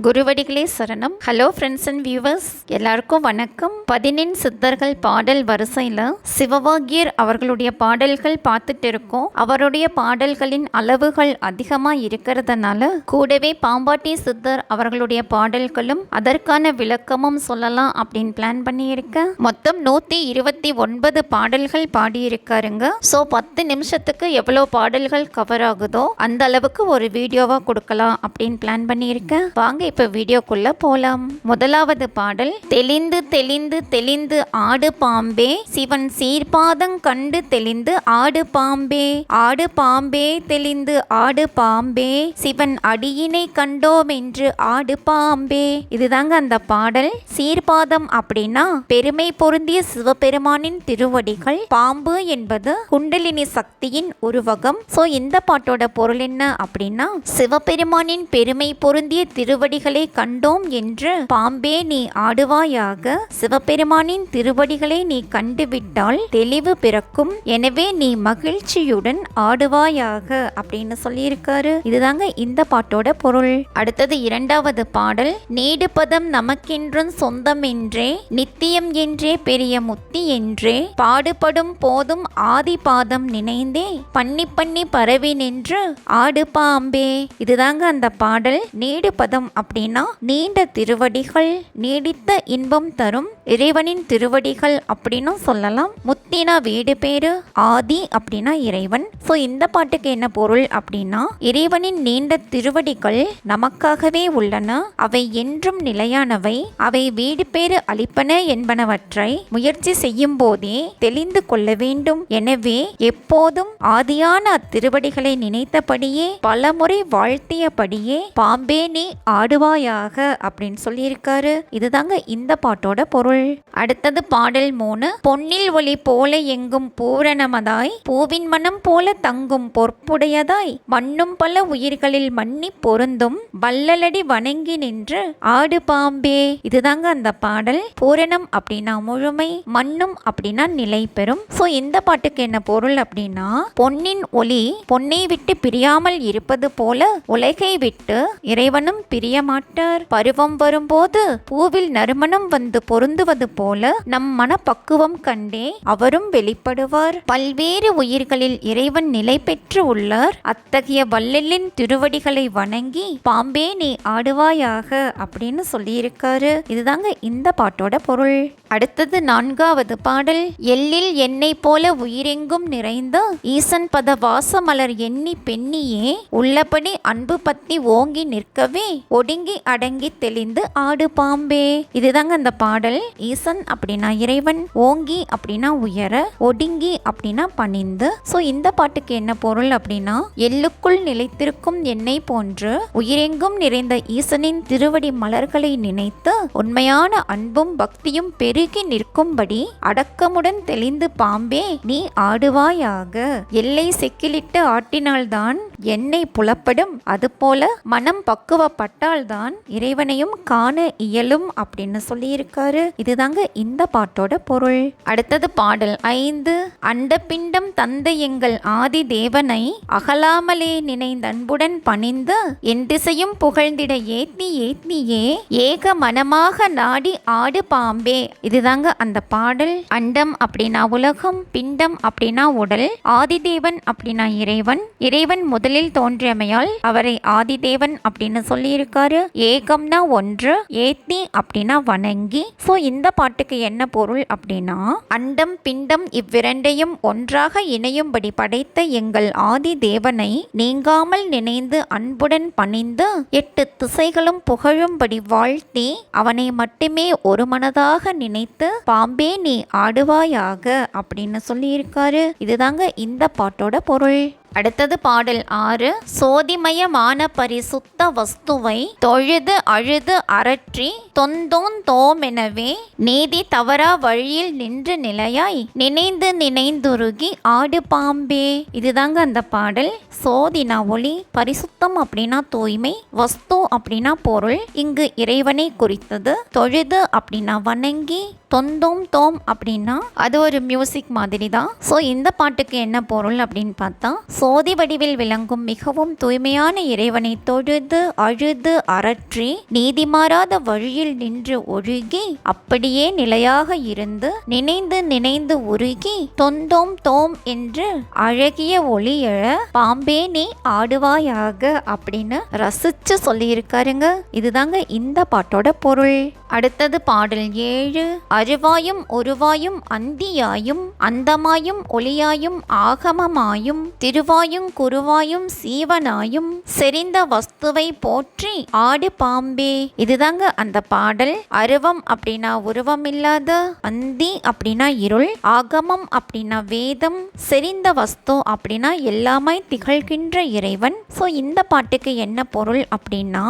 குருவடிகளே சரணம். Hello friends and viewers, எல்லாருக்கும் வணக்கம். 14 சித்தர்கள் பாடல் வரிசையில் சிவவாகியர் அவர்களுடைய பாடல்கள் பார்த்துட்டு இருக்கோம். அவருடைய பாடல்களின் அளவுகள் அதிகமாக இருக்கிறதுனால கூடவே பாம்பாட்டி சித்தர் அவர்களுடைய பாடல்களும் அதற்கான விளக்கமும் சொல்லலாம் அப்படின்னு பிளான் பண்ணியிருக்கேன். மொத்தம் 129 பாடல்கள் பாடியிருக்காருங்க. ஸோ 10 நிமிஷத்துக்கு எவ்வளோ பாடல்கள் கவர் ஆகுதோ அந்த அளவுக்கு ஒரு வீடியோவா கொடுக்கலாம் அப்படின்னு பிளான் பண்ணியிருக்கேன். வாங்க இப்ப வீடியோக்குள்ள போலாம். முதலாவது பாடல். தெளிந்து தெளிந்து தெளிந்து ஆடு பாம்பே, சிவன் சீர்பாதம் கண்டு தெளிந்து ஆடு பாம்பே, ஆடு பாம்பே தெளிந்து ஆடு பாம்பே, சிவன் அடியினை கண்டோம் என்று ஆடு பாம்பே. இதுதாங்க அந்த பாடல். சீர்பாதம் அப்படின்னா பெருமை பொருந்திய சிவபெருமானின் திருவடிகள். பாம்பு என்பது குண்டலினி சக்தியின் உருவகம். சோ இந்த பாட்டோட பொருள் என்ன அப்படின்னா, சிவபெருமானின் பெருமை பொருந்திய திருவடிகளை கண்டோம் என்று பாம்பே நீ ஆடுவாயாக. சிவபெருமானின் திருவடிகளை நீ கண்டுவிட்டால் தெளிவு பிறக்கும், எனவே நீ மகிழ்ச்சியுடன் ஆடுவாயாக அப்படின்னு சொல்லியிருக்காரு. இதுதாங்க இந்த பாட்டோட பொருள். அடுத்தது இரண்டாவது பாடல். நீடுபதம் நமக்கென்றும் சொந்தம் என்றே, நித்தியம் என்றே பெரிய முத்தி என்றே, பாடுபடும் போதும் ஆதி பாதம் நினைந்தே, பண்ணி பண்ணி பரவி நின்று ஆடு பாம்பே. இதுதாங்க அந்த பாடல். நீடுபதம் அப்படின்னா நீண்ட திருவடிகள், நீடித்த இன்பம் தரும் இறைவனின் திருவடிகள் அப்படின்னு சொல்லலாம். முத்தினா வீடு பேரு, ஆதி அப்படின்னா இறைவன். ஸோ இந்த பாட்டுக்கு என்ன பொருள் அப்படின்னா, இறைவனின் நீண்ட திருவடிகள் நமக்காகவே உள்ளன, அவை என்றும் நிலையானவை, அவை வீடு பேரு அளிப்பன என்பனவற்றை முயற்சி செய்யும் போதே தெளிந்து கொள்ள வேண்டும். எனவே எப்போதும் ஆதியான அத்திருவடிகளை நினைத்தபடியே பலமுறை வாழ்த்தியபடியே பாம்பே நீ ஆடுவாயாக அப்படின்னு சொல்லியிருக்காரு. இதுதாங்க இந்த பாட்டோட பொருள். அடுத்தது பாடல் 3. பொன்னில் ஒளி போல எங்கும் பூரணமதாய், பூவின் மனம் போல தங்கும் பொற்புடையதாய், மண்ணும் பல உயிர்களில் மன்னி பொருந்தும் வள்ளலடி வணங்கி நின்று ஆடு பாம்பே. இதுதாங்க அந்த பாடல். பூரணம் அப்படின்னா முழுமை, மண்ணும் அப்படின்னா நிலை பெறும். சோ இந்த பாட்டுக்கு என்ன பொருள் அப்படின்னா, பொன்னின் ஒளி பொன்னை விட்டு பிரியாமல் இருப்பது போல உலகை விட்டு இறைவனும் பிரிய மாட்டார். பருவம் வரும்போது பூவில் நறுமணம் வந்து பொருந்துவது போல நம் மனப்பக்குவம் கண்டே அவரும் வெளிப்படுவார். பல்வேறு உயிர்களில் இறைவன் நிலை பெற்று உள்ளார். அத்தகைய வள்ளலின் திருவடிகளை வணங்கி பாம்பே நீ ஆடுவாயாக அப்படின்னு சொல்லியிருக்காரு. இதுதாங்க இந்த பாட்டோட பொருள். அடுத்தது 4வது பாடல். எல்லில் எண்ணெய் போல உயிரெங்கும் நிறைந்த ஈசன் பத வாசமலர் எண்ணி பெண்ணியே, உள்ளபடி அன்பு பத்தி ஓங்கி நிற்கவே ஒடுங்கி அடங்கி தெளிந்து ஆடு பாம்பே. இதுதாங்க அந்த பாடல். ஈசன் அப்படின்னா இறைவன், ஓங்கி அப்படின்னா உயர, ஒடுங்கி அப்படின்னா பணிந்து. சோ இந்த பாட்டுக்கு என்ன பொருள் அப்படின்னா, எள்ளுக்குள் நிலைத்திருக்கும் எண்ணெய் போன்று உயிரெங்கும் நிறைந்த ஈசனின் திருவடி மலர்களை நினைத்து உண்மையான அன்பும் பக்தியும் பெருகி நிற்கும்படி அடக்கமுடன் தெளிந்து பாம்பே நீ ஆடுவாயாக. எல்லை செக்கிலிட்டு ஆட்டினால்தான் எண்ணெய் புலப்படும், அதுபோல மனம் பக்குவப்பட்டால்தான் இறைவனையும் காண இயலும் அப்படின்னு சொல்லியிருக்காரு. இதுதாங்க இந்த பாட்டோட பொருள். அடுத்தது பாடல் 5. அண்ட பிண்டம் தந்த எங்கள் ஆதி தேவனை அகலாமலே நினைந்த அன்புடன் பணிந்து என் திசையும் புகழ்ந்திட ஏத்தி ஏத்தியே ஏக மனமாக நாடி ஆடு பாம்பே. இதுதாங்க அந்த பாடல். அண்டம் அப்படின்னா உலகம், பிண்டம் அப்படின்னா உடல், ஆதிதேவன் அப்படின்னா இறைவன். இறைவன் முதலில் தோன்றியமையால் அவரை ஆதிதேவன் அப்படின்னு சொல்லியிருக்காரு. ஏகம்னா ஒன்று, ஏத்தி அப்படின்னா வணங்கி. சோ இந்த பாட்டுக்கு என்ன பொருள் அப்படின்னா, அண்டம் பிண்டம் இவ்விரண்டையும் ஒன்றாக இணையும்படி படைத்த எங்கள் ஆதி தேவனை நீங்காமல் நினைந்து அன்புடன் பணிந்து 8 திசைகளும் புகழும்படி வாழ்த்தி அவனை மட்டுமே ஒரு மனதாக நினைத்து பாம்பே நீ ஆடுவாயாக அப்படின்னு சொல்லியிருக்காரு. இதுதாங்க இந்த பாட்டோட பொருள். அடுத்தது பாடல் 6. சோதிமயமான பரிசுத்த வஸ்துவை தொழுது அழுது அரற்றி தொந்தோன் தோமெனவே நீதி தவறா வழியில் நின்று நிலையாய் நினைந்து நினைந்துருகி ஆடு பாம்பே. இதுதாங்க அந்த பாடல். சோதினா ஒளி, பரிசுத்தம் அப்படின்னா தூய்மை, வஸ்து அப்படின்னா பொருள், இங்கு இறைவனை குறித்தது. தொழுது அப்படின்னா வணங்கி, தொந்தோம் தோம் அப்படின்னா அது ஒரு மியூசிக் மாதிரி தான். ஸோ இந்த பாட்டுக்கு என்ன பொருள் அப்படின்னு பார்த்தா, சோதி வடிவில் விளங்கும் மிகவும் தூய்மையான இறைவனை தொழுது அழுது அரற்றி நீதி மாறாத வழியில் நின்று ஒழுகி அப்படியே நிலையாக இருந்து நினைந்து நினைந்து உருகி தொந்தோம் தோம் என்று அழகிய ஒளி எழ பாம்பே நீ ஆடுவாயாக அப்படின்னு ரசிச்சு சொல்லியிருக்காருங்க. இதுதாங்க இந்த பாட்டோட பொருள். அடுத்தது பாடல் 7. அருவாயும் ஒருவாயும் அந்தியாயும் அந்தமாயும் ஒளியாயும் ஆகமமாயும் திருவாயும் குருவாயும் சீவனாயும் செறிந்த வஸ்துவை போற்றி ஆடு பாம்பே. இதுதாங்க அந்த பாடல். அருவம் அப்படின்னா உருவம் இல்லாத, அந்தி அப்படின்னா இருள், ஆகமம் அப்படின்னா வேதம், செறிந்த வஸ்து அப்படின்னா எல்லாமே திகழ்கின்ற இறைவன். ஸோ இந்த பாட்டுக்கு என்ன பொருள் அப்படின்னா,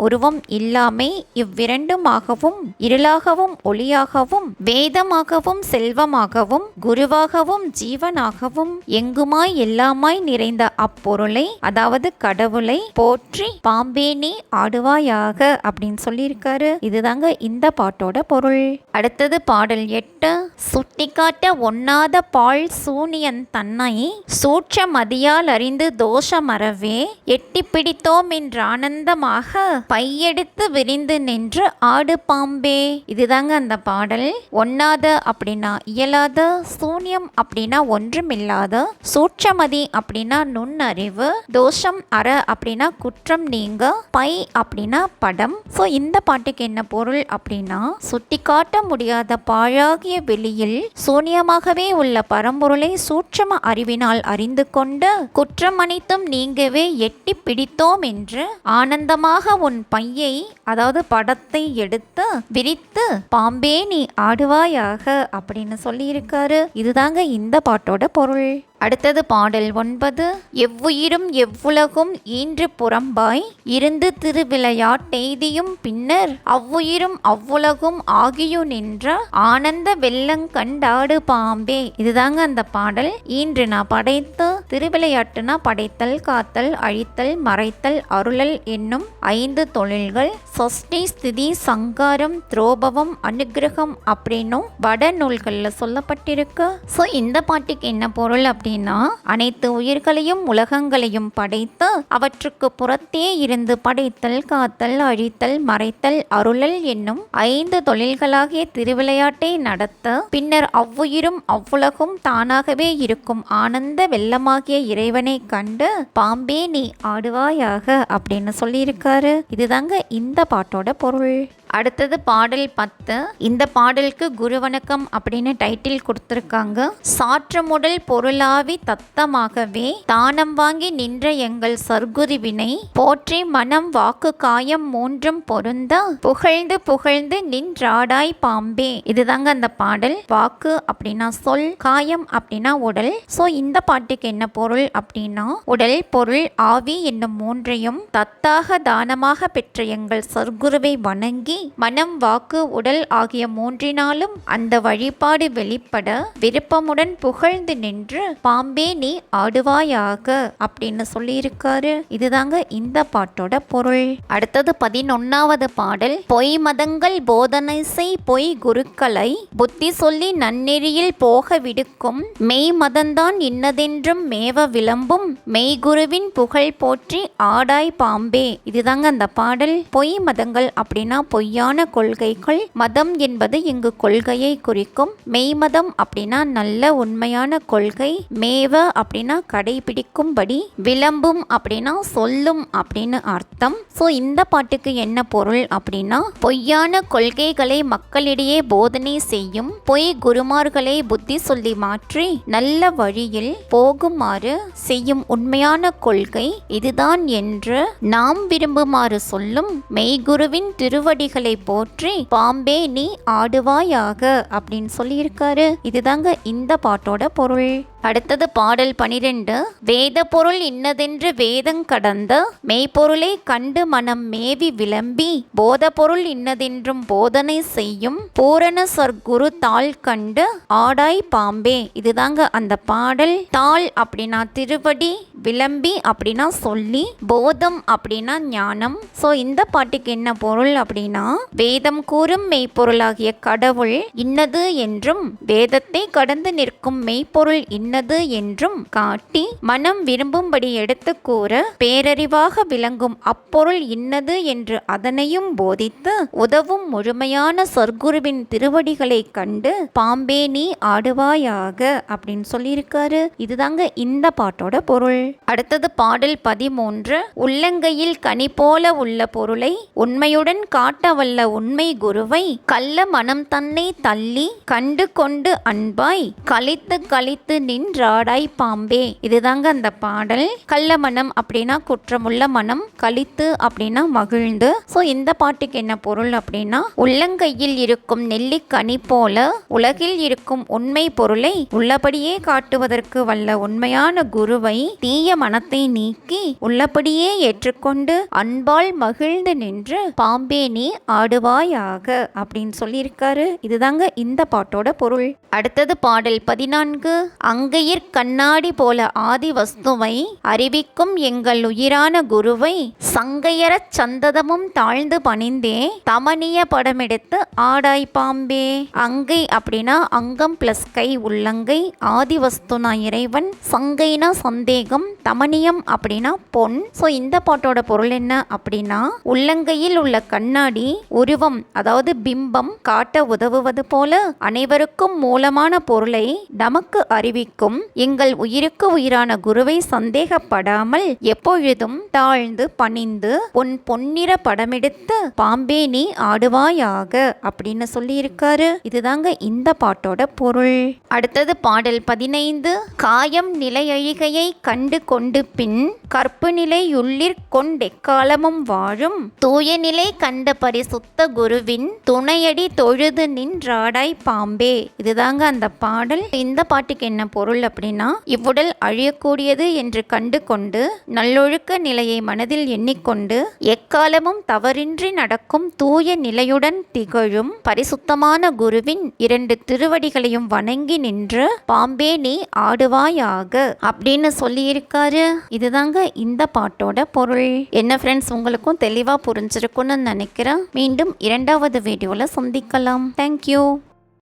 உருவம் இல்லாமை, இவ்விரண்டுமாகவும் இருளாகவும் ஒளியாகவும் வேதமாகவும் செல்வமாகவும் குருவாகவும் ஜீவனாகவும் எங்குமாய் எல்லாமாய் நிறைந்த அப்பொருளை, அதாவது கடவுளை போற்றி பாம்பே நீ ஆடுவாயாக அப்படின்னு சொல்லியிருக்காரு. இதுதாங்க இந்த பாட்டோட பொருள். அடுத்தது பாடல் 8. சுட்டிக்காட்ட ஒண்ணாத பால் சூனியன் தன்னை சூட்ச மதியால் அறிந்து தோஷமறவே எட்டி பிடித்தோம் என்ற ஆனந்தமாக பையெடுத்து விரிந்து நின்று ஆடு பாம்பே. இதுதாங்க அந்த பாடல். ஒண்ணாத அப்படின்னா இயலாத, சூன்யம் அப்படின்னா ஒன்றுமில்லாத, சூட்சமதி அப்படின்னா நுண்ணறிவு, தோஷம் அற அப்படின்னா குற்றம் நீங்க, பை அப்படின்னா படம். ஸோ இந்த பாட்டுக்கு என்ன பொருள் அப்படின்னா, சுட்டிக்காட்ட முடியாத பாழாகிய வெளியில் சூன்யமாகவே உள்ள பரம்பொருளை சூட்சம அறிவினால் அறிந்து கொண்டு குற்றம் அனைத்தும் நீங்கவே எட்டி பிடித்தோம் என்று ஆனந்தமாக உன் பையை, அதாவது படத்தை எடுத்து விரித்து பாம்பே நீ ஆடுவாயாக அப்படின்னு சொல்லியிருக்காரு. இதுதாங்க இந்த பாட்டோட பொருள். அடுத்தது பாடல் 9. எவ்வுயிரும் எவ்வுலகும் ஈன்று புறம்பாய் இருந்து திருவிளையாட்டெய்தியும் பின்னர் அவ்வுயிரும் அவ்வுலகும் ஆகியு நின்ற ஆனந்த வெள்ளங்கண்டாடு பாம்பே. இதுதாங்க அந்த பாடல். ஈன்றுனா படைத்து, திருவிளையாட்டுனா படைத்தல், காத்தல், அழித்தல், மறைத்தல், அருளல் என்னும் 5 தொழில்கள். சஷ்டி, ஸ்திதி, சங்காரம், துரோபவம், அனுகிரகம் அப்படின்னும் வட நூல்கள்ல சொல்லப்பட்டிருக்கு. ஸோ இந்த பாட்டுக்கு என்ன பொருள் அப்படின்னா, அனைத்து உயிர்களையும் உலகங்களையும் படைத்து அவற்றுக்கு புறத்தே இருந்து படைத்தல், காத்தல், அழித்தல், மறைத்தல், அருளல் என்னும் 5 தொழில்களாகிய திருவிளையாட்டை நடத்த பின்னர் அவ்வுயிரும் அவ்வுலகும் தானாகவே இருக்கும் ஆனந்த வெள்ளமாகிய இறைவனை கண்டு பாம்பே நீ ஆடுவாயாக அப்படின்னு சொல்லியிருக்காரு. இதுதாங்க இந்த பாட்டோட பொருள். அடுத்தது பாடல் 10. இந்த பாடலுக்கு குரு வணக்கம் அப்படின்னு டைட்டில் கொடுத்திருக்காங்க. சாற்றமுடல் பொருளாவி தத்தமாகவே தானம் வாங்கி நின்ற எங்கள் சர்க்குருவினை போற்றி மனம் வாக்கு காயம் மூன்றும் பொருந்த புகழ்ந்து புகழ்ந்து நின்றாடாய் பாம்பே. இதுதாங்க அந்த பாடல். வாக்கு அப்படின்னா சொல், காயம் அப்படின்னா உடல். ஸோ இந்த பாட்டுக்கு என்ன பொருள் அப்படின்னா, உடல், பொருள், ஆவி என்னும் மூன்றையும் தத்தாக தானமாக பெற்ற எங்கள் சர்க்குருவை வணங்கி மனம் வாக்கு உடல் ஆகிய மூன்றினாலும் அந்த வழிபாடு வெளிப்பட விருப்பமுடன் புகழ்ந்து நின்று பாம்பே நீ ஆடுவாயாக அப்படின்னு சொல்லியிருக்காரு. இதுதாங்க இந்த பாட்டோட பொருள். அடுத்தது 11வது பாடல். பொய் மதங்கள் போதனை செய் பொய் குருக்களை புத்தி சொல்லி நன்னெறியில் போக விடுக்கும் மெய் மதந்தான் இன்னதென்றும் மேவ விளம்பும் மெய்குருவின் புகழ் போற்றி ஆடாய் பாம்பே. இதுதாங்க அந்த பாடல். பொய் மதங்கள் அப்படின்னா பொய்யான கொள்கைகள். மதம் என்பது இங்கு கொள்கையை குறிக்கும். மெய்மதம் அப்படின்னா நல்ல உண்மையான கொள்கை. மேவ அப்படின்னா கடைபிடிக்கும்படி, விளம்பும் அப்படின்னா சொல்லும் அப்படின்னு அர்த்தம். ஸோ இந்த பாட்டுக்கு என்ன பொருள் அப்படின்னா, பொய்யான கொள்கைகளை மக்களிடையே போதனை செய்யும் பொய் குருமார்களை புத்தி சொல்லி மாற்றி நல்ல வழியில் போகுமாறு செய்யும் உண்மையான கொள்கை இதுதான் என்று நாம் விரும்புமாறு சொல்லும் மெய்குருவின் திருவடிகளை போற்றி பாம்பே நீ ஆடுவாயாக அப்படின்னு சொல்லியிருக்காரு. இதுதாங்க இந்த பாட்டோட பொருள். அடுத்தது பாடல் 12. வேத பொருள் இன்னதென்று வேதங் கடந்த மெய்ப்பொருளை கண்டு மனம் மேவி விளம்பி போத பொருள் இன்னதென்றும் போதனை செய்யும் பூரண சர்க்குரு தாள் கண்டு ஆடாய் பாம்பே. இதுதாங்க அந்த பாடல். தாள் அப்படின்னா திருவடி, விளம்பி அப்படின்னா சொல்லி, போதம் அப்படின்னா ஞானம். ஸோ இந்த பாட்டுக்கு என்ன பொருள் அப்படின்னா, வேதம் கூறும் மெய்ப்பொருளாகிய கடவுள் இன்னது என்றும் வேதத்தை கடந்து நிற்கும் மெய்ப்பொருள் இன்னது என்றும் காட்டி மனம் விரும்பும்படி எடுத்து கூற பேரறிவாக விளங்கும் அப்பொருள் இன்னது என்று அதனையும் போதித்து உதவும் முழுமையான சர்க்குருவின் திருவடிகளை கண்டு பாம்பே நீ ஆடுவாயாக அப்படின்னு சொல்லியிருக்காரு. இதுதாங்க இந்த பாட்டோட பொருள். அடுத்தது பாடல் 13. உள்ளங்கையில் கனி போல உள்ள பொருளை உண்மையுடன் காட்ட வல்ல உண்மை குருவை கள்ள மனம் தன்னை தள்ளி கண்டு கொண்டு அன்பாய் கலித்து கலித்து நின்றாடாய் பாம்பே. இதுதாங்க அந்த பாடல். கள்ள மனம் அப்படின்னா குற்றமுள்ள மனம், கலித்து அப்படின்னா மகிழ்ந்து. ஸோ இந்த பாட்டுக்கு என்ன பொருள் அப்படின்னா, உள்ளங்கையில் இருக்கும் நெல்லிக்கனி போல உலகில் இருக்கும் உண்மை பொருளை உள்ளபடியே காட்டுவதற்கு வல்ல உண்மையான குருவை தீய மனத்தை நீக்கி உள்ளபடியே ஏற்றுக்கொண்டு அன்பால் மகிழ்ந்து நின்று பாம்பே நீ ஆடுவாயாக அப்படின்னு சொல்லியிருக்காரு. இதுதாங்க இந்த பாட்டோட பொருள். அடுத்தது பாடல் 14. அங்கையிற் கண்ணாடி போல ஆதி வஸ்துவை அறிவிக்கும் எங்கள் உயிரான குருவை சங்கையறச் சந்ததமும் தாழ்ந்து பணிந்தே தமனிய படமெடுத்து ஆடாய் பாம்பே. அங்கை அப்படின்னா அங்கம் பிளஸ் கை, உள்ளங்கை. ஆதி வஸ்துனா இறைவன், சங்கைனா சந்தேகம், தமனியம் அப்படின்னா பொன். ஸோ இந்த பாட்டோட பொருள் என்ன அப்படின்னா, உள்ளங்கையில் உள்ள கண்ணாடி உருவம் அதாவது பிம்பம் காட்ட உதவுவது போல அனைவருக்கும் மூலமான பொருளை நமக்கு அறிவிக்கும் எங்கள் உயிருக்கு உயிரான குருவை சந்தேகப்படாமல் எப்பொழுதும் தாழ்ந்து பணிந்து உன் பொன்னிற படமெடுத்து பாம்பே நீ ஆடுவாயாக அப்படின்னு சொல்லியிருக்காரு. இதுதாங்க இந்த பாட்டோட பொருள். அடுத்தது பாடல் 15. காயம் நிலையழிகையை கண்டு கொண்டு பின் கற்பு நிலை உள்ளிற் கொண்டெக்காலமும் வாழும் தூய நிலை கண்ட பரிசுத்த குருவின் துணையடி தொழுது நின்றாடாய் பாம்பே. இதுதாங்க அந்த பாடல். இந்த பாட்டுக்கு என்ன பொருள் அப்படின்னா, இவ்வுடல் அழியக்கூடியது என்று கண்டு கொண்டு நல்லொழுக்க நிலையை மனதில் எண்ணிக்கொண்டு எக்காலமும் தவறின்றி நடக்கும் தூய நிலையுடன் திகழும் பரிசுத்தமான குருவின் 2 திருவடிகளையும் வணங்கி நின்று பாம்பே நீ ஆடுவாயாக அப்படின்னு சொல்லியிருக்காரு. இதுதாங்க இந்த பாட்டோட பொருள். என்ன ஃப்ரெண்ட்ஸ், உங்களுக்கும் தெளிவா புரிஞ்சிருக்கும்னு நினைக்கிறேன். மீண்டும் 2வது வீடியோல சந்திக்கலாம். தேங்க்யூ.